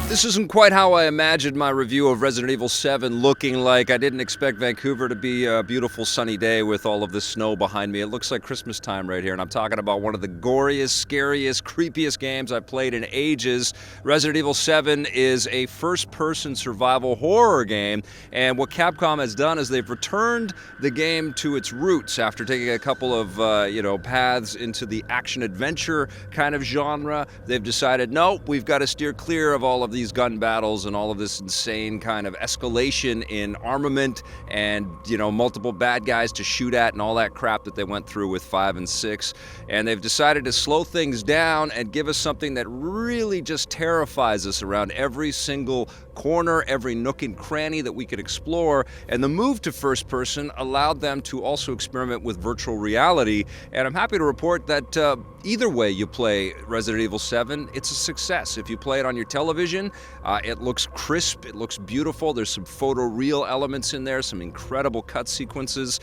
This isn't quite how I imagined my review of Resident Evil 7 looking like. I didn't expect Vancouver to be a beautiful sunny day with all of this snow behind me. It looks like Christmas time right here, and I'm talking about one of the goriest, scariest, creepiest games I've played in ages. Resident Evil 7 is a first-person survival horror game, and what Capcom has done is they've returned the game to its roots after taking a couple of, paths into the action-adventure kind of genre. They've decided, no, we've got to steer clear of all of these gun battles and all of this insane kind of escalation in armament and, multiple bad guys to shoot at and all that crap that they went through with 5 and 6. And they've decided to slow things down and give us something that really just terrifies us around every single corner, every nook and cranny that we could explore. And the move to first person allowed them to also experiment with virtual reality. And I'm happy to report that either way you play Resident Evil 7, it's a success. If you play it on your television, it looks crisp, it looks beautiful. There's some photoreal elements in there, some incredible cut sequences,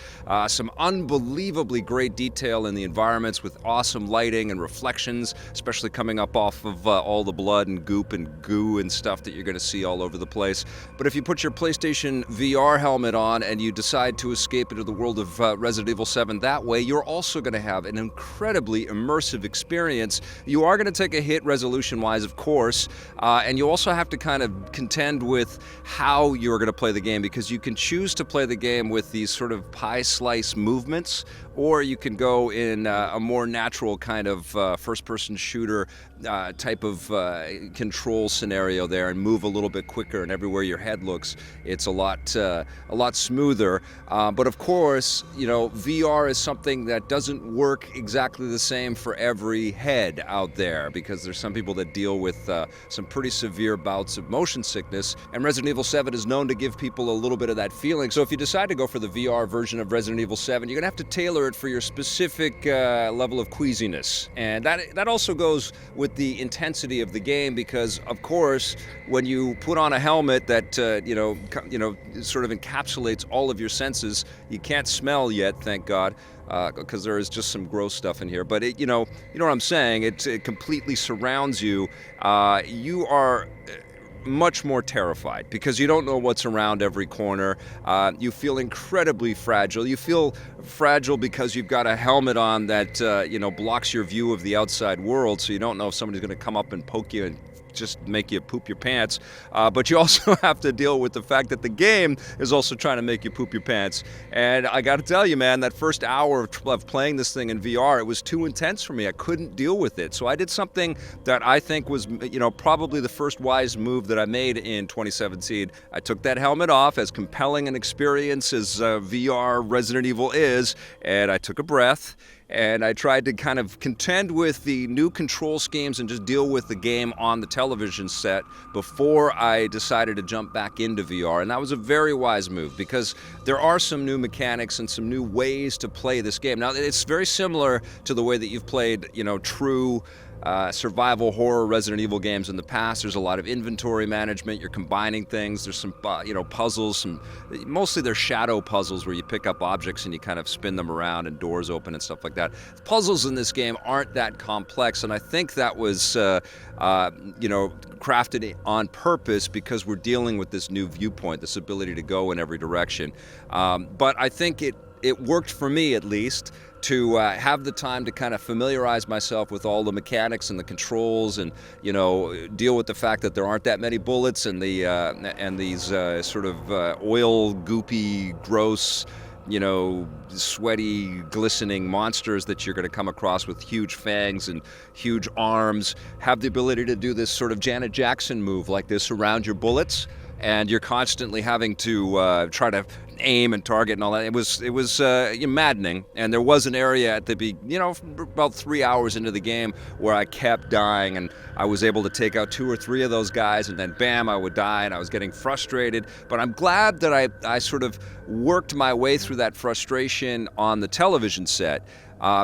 some unbelievably great detail in the environments with awesome lighting and reflections, especially coming up off of all the blood and goop and goo and stuff that you're going to see all over the place. But if you put your PlayStation VR helmet on and you decide to escape into the world of Resident Evil 7 that way, you're also going to have an incredibly immersive experience. You are going to take a hit resolution-wise, of course, and you also have to kind of contend with how you're going to play the game, because you can choose to play the game with these sort of pie slice movements, or you can go in a more natural kind of first-person shooter type of control scenario there and move a little bit quicker, and everywhere your head looks, it's a lot smoother. But of course, VR is something that doesn't work exactly the same for every head out there, because there's some people that deal with some pretty severe bouts of motion sickness, and Resident Evil 7 is known to give people a little bit of that feeling. So if you decide to go for the VR version of Resident Evil 7, you're going to have to tailor it for your specific level of queasiness. And that also goes with the intensity of the game, because of course when you put on a helmet that sort of encapsulates all of your senses, you can't smell yet, thank God, because there is just some gross stuff in here, but you know what I'm saying, it completely surrounds you. You are much more terrified because you don't know what's around every corner. You feel incredibly fragile. You feel fragile because you've got a helmet on that blocks your view of the outside world, so you don't know if somebody's going to come up and poke you and just make you poop your pants. But you also have to deal with the fact that the game is also trying to make you poop your pants. And I got to tell you, man, that first hour of playing this thing in VR, it was too intense for me. I couldn't deal with it. So I did something that I think was, probably the first wise move that I made in 2017. I took that helmet off, as compelling an experience as VR Resident Evil is, and I took a breath. And I tried to kind of contend with the new control schemes and just deal with the game on the television set before I decided to jump back into VR. And that was a very wise move, because there are some new mechanics and some new ways to play this game. Now, it's very similar to the way that you've played, true survival horror Resident Evil games in the past. There's a lot of inventory management. You're combining things. There's some, puzzles. Mostly they're shadow puzzles where you pick up objects and you kind of spin them around and doors open and stuff like that. Puzzles in this game aren't that complex, and I think that was, crafted on purpose, because we're dealing with this new viewpoint, this ability to go in every direction. But I think it worked for me, at least, to have the time to kind of familiarize myself with all the mechanics and the controls, and deal with the fact that there aren't that many bullets, and these sort of oil goopy, gross, sweaty, glistening monsters that you're going to come across with huge fangs and huge arms. Have the ability to do this sort of Janet Jackson move like this around your bullets, and you're constantly having to try to aim and target and all that. It was maddening. And there was an area at the about 3 hours into the game where I kept dying, and I was able to take out 2 or 3 of those guys, and then bam, I would die, and I was getting frustrated. But I'm glad that I sort of worked my way through that frustration on the television set.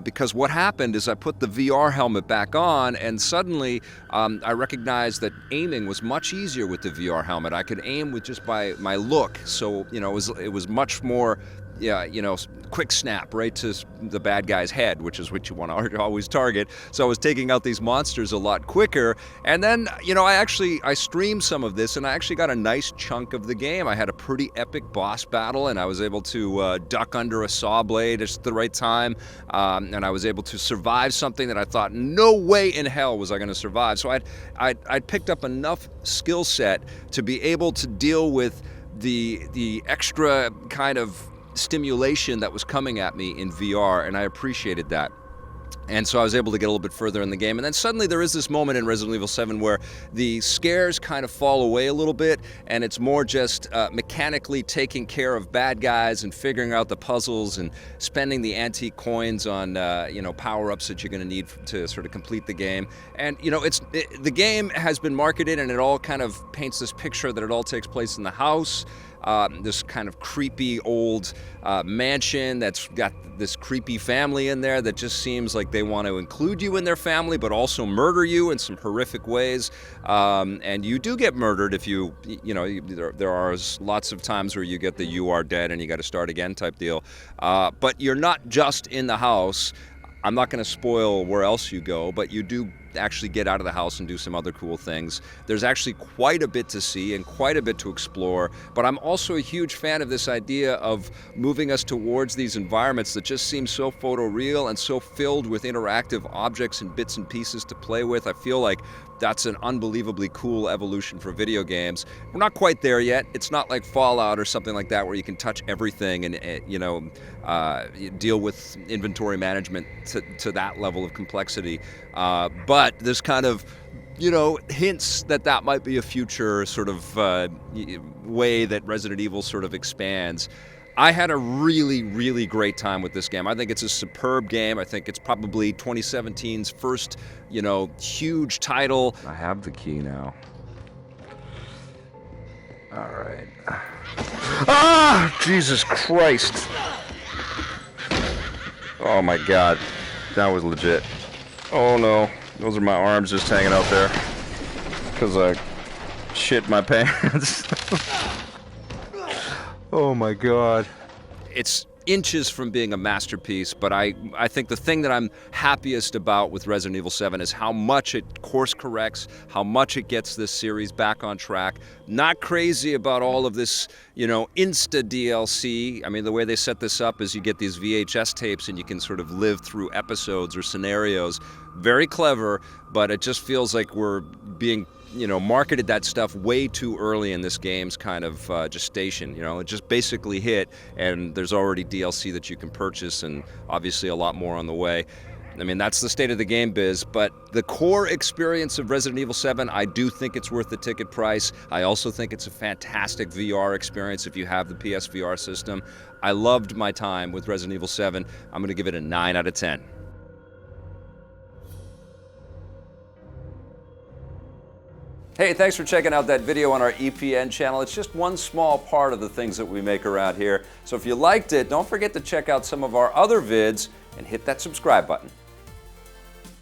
Because what happened is I put the VR helmet back on, and suddenly I recognized that aiming was much easier with the VR helmet. I could aim with just by my look, so it was much more yeah, you know, quick snap right to the bad guy's head, which is what you want to always target. So I was taking out these monsters a lot quicker. And then, you know, I streamed some of this, and I actually got a nice chunk of the game. I had a pretty epic boss battle, and I was able to duck under a saw blade just at the right time. And I was able to survive something that I thought no way in hell was I going to survive. So I'd picked up enough skill set to be able to deal with the extra kind of stimulation that was coming at me in VR, and I appreciated that. And so I was able to get a little bit further in the game. And then suddenly there is this moment in Resident Evil 7 where the scares kind of fall away a little bit, and it's more just mechanically taking care of bad guys and figuring out the puzzles and spending the antique coins on you know, power-ups that you're going to need to sort of complete the game. And you know, the game has been marketed, and it all kind of paints this picture that it all takes place in the house. This kind of creepy old mansion that's got this creepy family in there that just seems like they want to include you in their family but also murder you in some horrific ways. And you do get murdered if you know, there are lots of times where you get the "you are dead and you got to start again" type deal. But you're not just in the house. I'm not going to spoil where else you go, but you do actually get out of the house and do some other cool things. There's actually quite a bit to see and quite a bit to explore, but I'm also a huge fan of this idea of moving us towards these environments that just seem so photoreal and so filled with interactive objects and bits and pieces to play with. I feel like that's an unbelievably cool evolution for video games. We're not quite there yet. It's not like Fallout or something like that where you can touch everything and you know, deal with inventory management to that level of complexity. But there's kind of, you know, hints that might be a future sort of way that Resident Evil sort of expands. I had a really, really great time with this game. I think it's a superb game. I think it's probably 2017's first, you know, huge title. I have the key now. All right. Ah, Jesus Christ. Oh my God, that was legit. Oh no, those are my arms just hanging out there because I shit my pants. Oh my God. It's inches from being a masterpiece, but I think the thing that I'm happiest about with Resident Evil 7 is how much it course corrects, how much it gets this series back on track. Not crazy about all of this, you know, Insta DLC. I mean, the way they set this up is you get these VHS tapes and you can sort of live through episodes or scenarios. Very clever, but it just feels like we're being, you know, marketed that stuff way too early in this game's kind of gestation. You know, it just basically hit, and there's already DLC that you can purchase, and obviously a lot more on the way. I mean, that's the state of the game biz, but the core experience of Resident Evil 7, I do think it's worth the ticket price. I also think it's a fantastic VR experience if you have the PSVR system. I loved my time with Resident Evil 7. I'm going to give it a 9 out of 10. Hey, thanks for checking out that video on our EPN channel. It's just one small part of the things that we make around here. So if you liked it, don't forget to check out some of our other vids and hit that subscribe button.